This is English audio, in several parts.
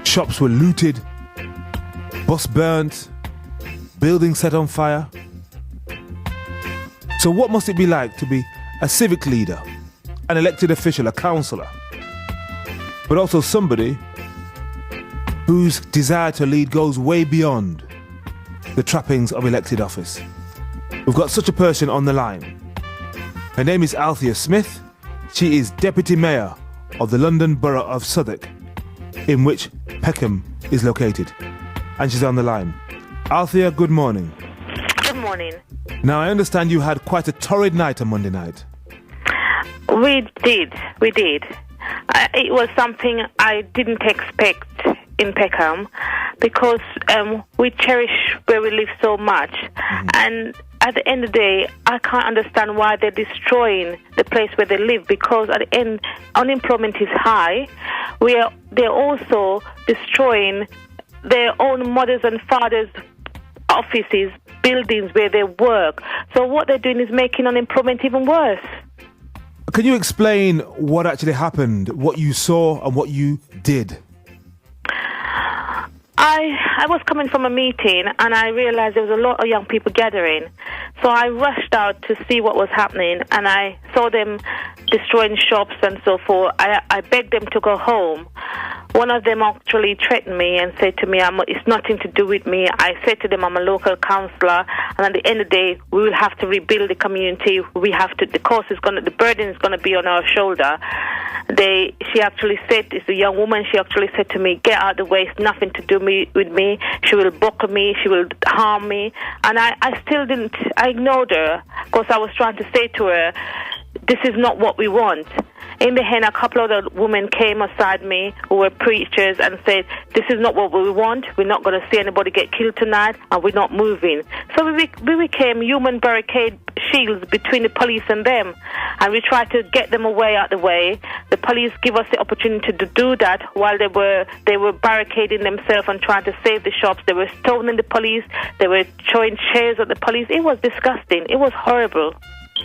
Shops were looted, bus burnt, buildings set on fire. So what must it be like to be a civic leader, an elected official, a councillor, but also somebody whose desire to lead goes way beyond the trappings of elected office? We've got such a person on the line. Her name is Althea Smith. She is Deputy Mayor of the London Borough of Southwark, in which Peckham is located. And she's on the line. Althea, good morning. Good morning. Now, I understand you had quite a torrid night on Monday night. We did. It was something I didn't expect in Peckham because we cherish where we live so much. Mm-hmm. And at the end of the day, I can't understand why they're destroying the place where they live, because at the end, unemployment is high. They're also destroying their own mothers and fathers' offices, buildings where they work. So what they're doing is making unemployment even worse. Can you explain what actually happened, what you saw and what you did? I was coming from a meeting and I realized there was a lot of young people gathering. So I rushed out to see what was happening, and I saw them destroying shops and so forth. I begged them to go home. One of them actually threatened me and said to me, it's nothing to do with me. I said to them, I'm a local councillor, and at the end of the day, we will have to rebuild the community. The burden is going to be on our shoulder. She actually said, it's a young woman, she actually said to me, get out of the way, it's nothing to do with me. She will buck me, she will harm me. And I still didn't, I ignored her, because I was trying to say to her, this is not what we want. In the end, a couple of the women came aside me who were preachers and said, this is not what we want. We're not going to see anybody get killed tonight, and we're not moving. So we became human barricade shields between the police and them, and we tried to get them away out the way. The police give us the opportunity to do that while they were barricading themselves and trying to save the shops. They were stoning the police. They were throwing chairs at the police. It was disgusting. It was horrible.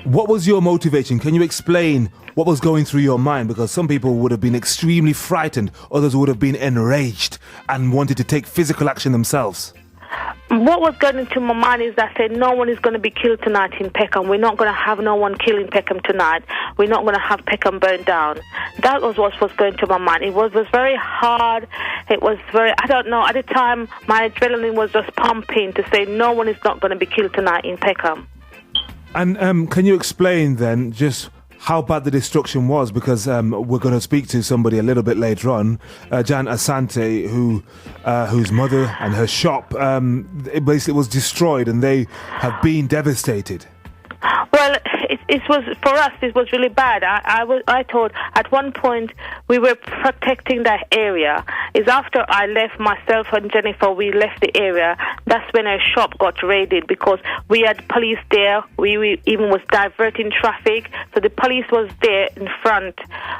What was your motivation? Can you explain what was going through your mind? Because some people would have been extremely frightened, others would have been enraged and wanted to take physical action themselves. What was going into my mind is that I said, no one is going to be killed tonight in Peckham. We're not going to have no one killed in Peckham tonight. We're not going to have Peckham burned down. That was what was going to my mind. It was very hard. It was very, I don't know, at the time my adrenaline was just pumping to say no one is not going to be killed tonight in Peckham. And can you explain then just how bad the destruction was? Because we're going to speak to somebody a little bit later on, Jan Asante, whose mother and her shop it basically was destroyed, and they have been devastated. Well, it was, for us, it was really bad. I thought at one point we were protecting that area. It's after I left, myself and Jennifer, we left the area. That's when our shop got raided, because we had police there. We even was diverting traffic. So the police was there in front.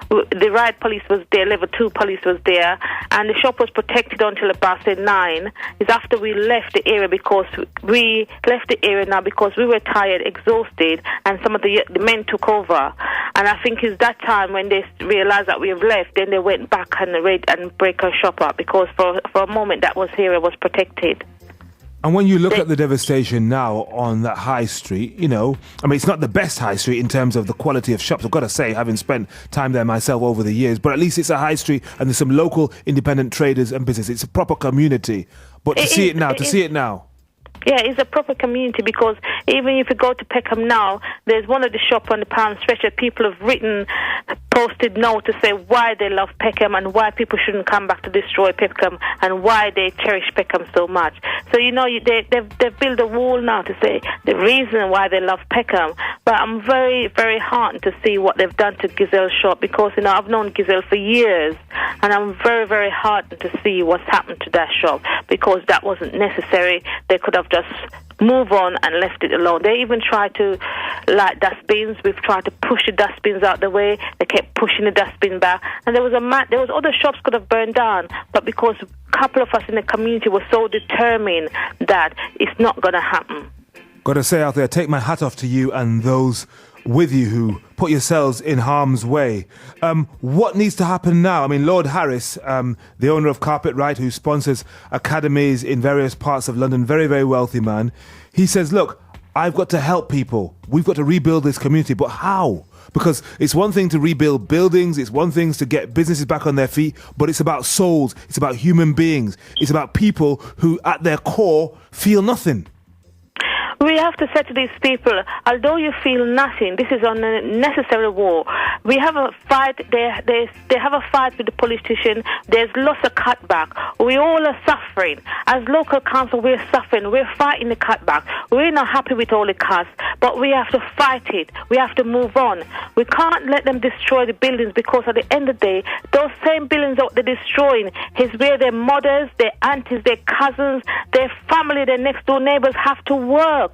The riot police was there, level 2 police was there. And the shop was protected until about 9. It's after we left the area, because we left the area now because we were tired, exhausted, and some of the men took over. And I think it's that time when they realized that we have left, then they went back and raid and break our shop up, because for a moment that area was protected. And when you look at the devastation now on that high street, it's not the best high street in terms of the quality of shops, I've got to say, having spent time there myself over the years, but at least it's a high street and there's some local independent traders and business. It's a proper community. But to see it now. Yeah, it's a proper community, because even if you go to Peckham now, there's one of the shop on the Palm Stretcher. People have posted note to say why they love Peckham and why people shouldn't come back to destroy Peckham and why they cherish Peckham so much. So, they've built a wall now to say the reason why they love Peckham. But I'm very, very heartened to see what they've done to Gisellas shop, because, I've known Giselle for years, and I'm very, very heartened to see what's happened to that shop, because that wasn't necessary. They could have just move on and left it alone. They even tried to light dustbins. We've tried to push the dustbins out the way. They kept pushing the dustbin back, and there was other shops could have burned down, but because a couple of us in the community were so determined that it's not going to happen. Got to say out there, take my hat off to you and those with you who put yourselves in harm's way. What needs to happen now? I mean, Lord Harris, the owner of Carpetright, who sponsors academies in various parts of London, very, very wealthy man, he says, look, I've got to help people. We've got to rebuild this community. But how? Because it's one thing to rebuild buildings, it's one thing to get businesses back on their feet, but it's about souls, it's about human beings, it's about people who at their core feel nothing. We have to say to these people, although you feel nothing, this is an unnecessary war. We have a fight, they have a fight with the politician, there's lots of cutback. We all are suffering. As local council, we're suffering, we're fighting the cutback. We're not happy with all the cuts, but we have to fight it. We have to move on. We can't let them destroy the buildings, because at the end of the day, those same buildings that they're destroying is where their mothers, their aunties, their cousins, their family, their next door neighbours have to work.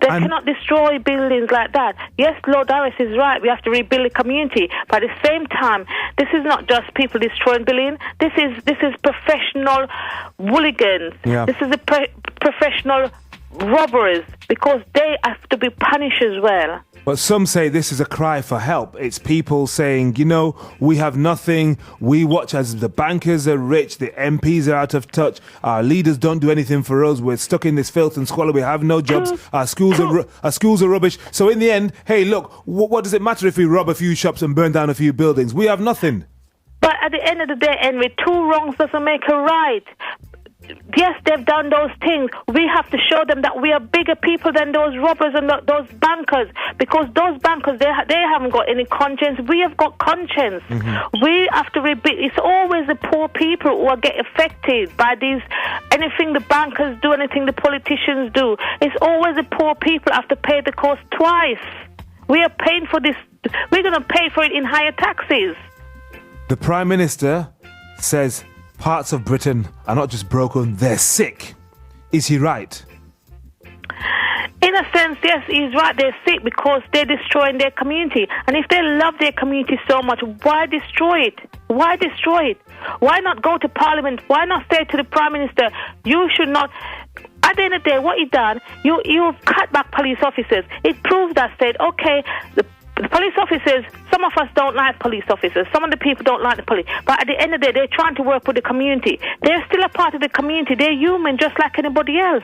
They cannot destroy buildings like that. Yes, Lord Harris is right. We have to rebuild the community. But at the same time, this is not just people destroying buildings. This is professional hooligans. Yeah. This is professional robbers, because they have to be punished as well. But some say this is a cry for help. It's people saying, you know, we have nothing. We watch as the bankers are rich, the MPs are out of touch. Our leaders don't do anything for us. We're stuck in this filth and squalor. We have no jobs. Our schools are rubbish. So in the end, hey, look, what does it matter if we rob a few shops and burn down a few buildings? We have nothing. But at the end of the day, Henry, two wrongs doesn't make a right. Yes, they've done those things. We have to show them that we are bigger people than those robbers and those bankers, because those bankers, they haven't got any conscience. We have got conscience. Mm-hmm. We have to rebuild. It's always the poor people who are get affected by these, anything the bankers do, anything the politicians do. It's always the poor people have to pay the cost twice. We are paying for this. We're going to pay for it in higher taxes. The Prime Minister says parts of Britain are not just broken, they're sick. Is he right? In a sense, yes, he's right. They're sick because they're destroying their community. And if they love their community so much, why destroy it? Why destroy it? Why not go to Parliament? Why not say to the Prime Minister, you should not... At the end of the day, what he done, you've cut back police officers. It proves that, said, okay, the police officers, some of us don't like police officers. Some of the people don't like the police. But at the end of the day, they're trying to work with the community. They're still a part of the community. They're human just like anybody else.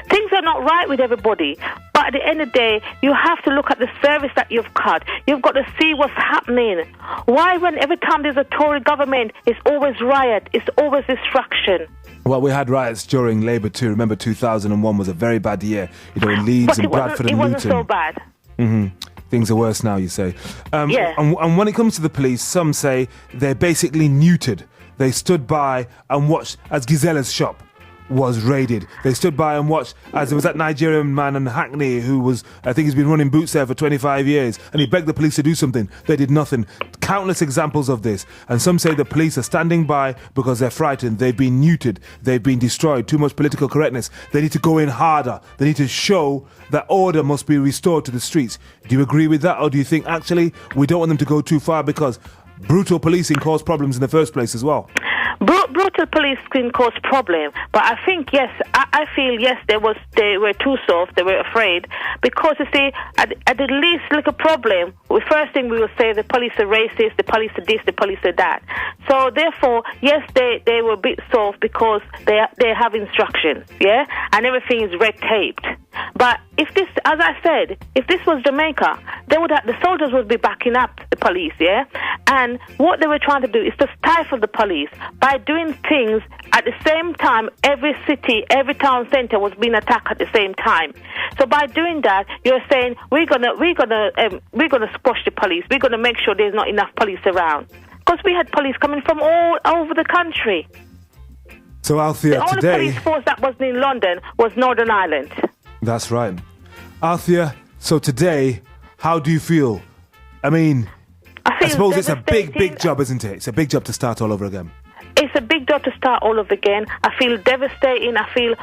Things are not right with everybody. But at the end of the day, you have to look at the service that you've cut. You've got to see what's happening. Why, when every time there's a Tory government, it's always riot, it's always destruction? Well, we had riots during Labour too. Remember, 2001 was a very bad year. You know, in Leeds and Bradford and Luton. It wasn't so bad. Mm-hmm. Things are worse now, you say. Yeah. And when it comes to the police, some say they're basically neutered. They stood by and watched as Gisellas' shop was raided. They stood by and watched as there was that Nigerian man in Hackney who was, I think he's been running boots there for 25 years, and he begged the police to do something. They did nothing. Countless examples of this. And some say the police are standing by because they're frightened. They've been neutered. They've been destroyed. Too much political correctness. They need to go in harder. They need to show that order must be restored to the streets. Do you agree with that? Or do you think actually we don't want them to go too far because brutal policing caused problems in the first place as well? Brutal police can cause problem, but I think yes, I feel yes, they were too soft, they were afraid, because you see, at the least little problem, the first thing we will say the police are racist, the police are this, the police are that. So therefore, yes, they were a bit soft because they have instructions, yeah, and everything is red taped. But if this, as I said, if this was Jamaica, the soldiers would be backing up the police, yeah? And what they were trying to do is to stifle the police by doing things at the same time. Every city, every town centre was being attacked at the same time. So by doing that, you're saying we're gonna squash the police. We're gonna make sure there's not enough police around, because we had police coming from all over the country. So Althea, the only police force that wasn't in London was Northern Ireland. That's right. Althea, so today, how do you feel? I mean, I suppose it's a big job, isn't it? It's a big job to start all over again. It's a big job to start all over again. I feel devastating. I feel,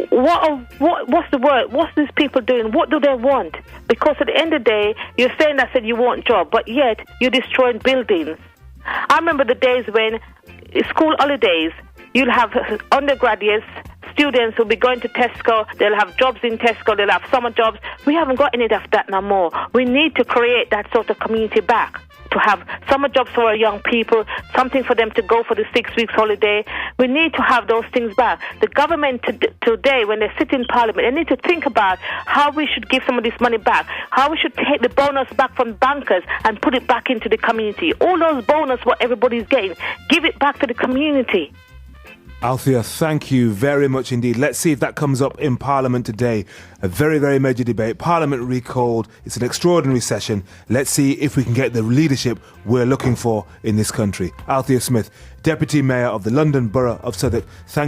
what's the word? What's these people doing? What do they want? Because at the end of the day, you're saying that said you want job, but yet you're destroying buildings. I remember the days when school holidays, you'll have undergraduates students will be going to Tesco, they'll have jobs in Tesco, they'll have summer jobs. We haven't got any of that no more. We need to create that sort of community back, to have summer jobs for our young people, something for them to go for the 6 weeks holiday. We need to have those things back. The government today, when they sit in Parliament, they need to think about how we should give some of this money back, how we should take the bonus back from bankers and put it back into the community. All those bonus, what everybody's getting, give it back to the community. Althea, thank you very much indeed. Let's see if that comes up in Parliament today. A very, very major debate. Parliament recalled. It's an extraordinary session. Let's see if we can get the leadership we're looking for in this country. Althea Smith, Deputy Mayor of the London Borough of Southwark. Thank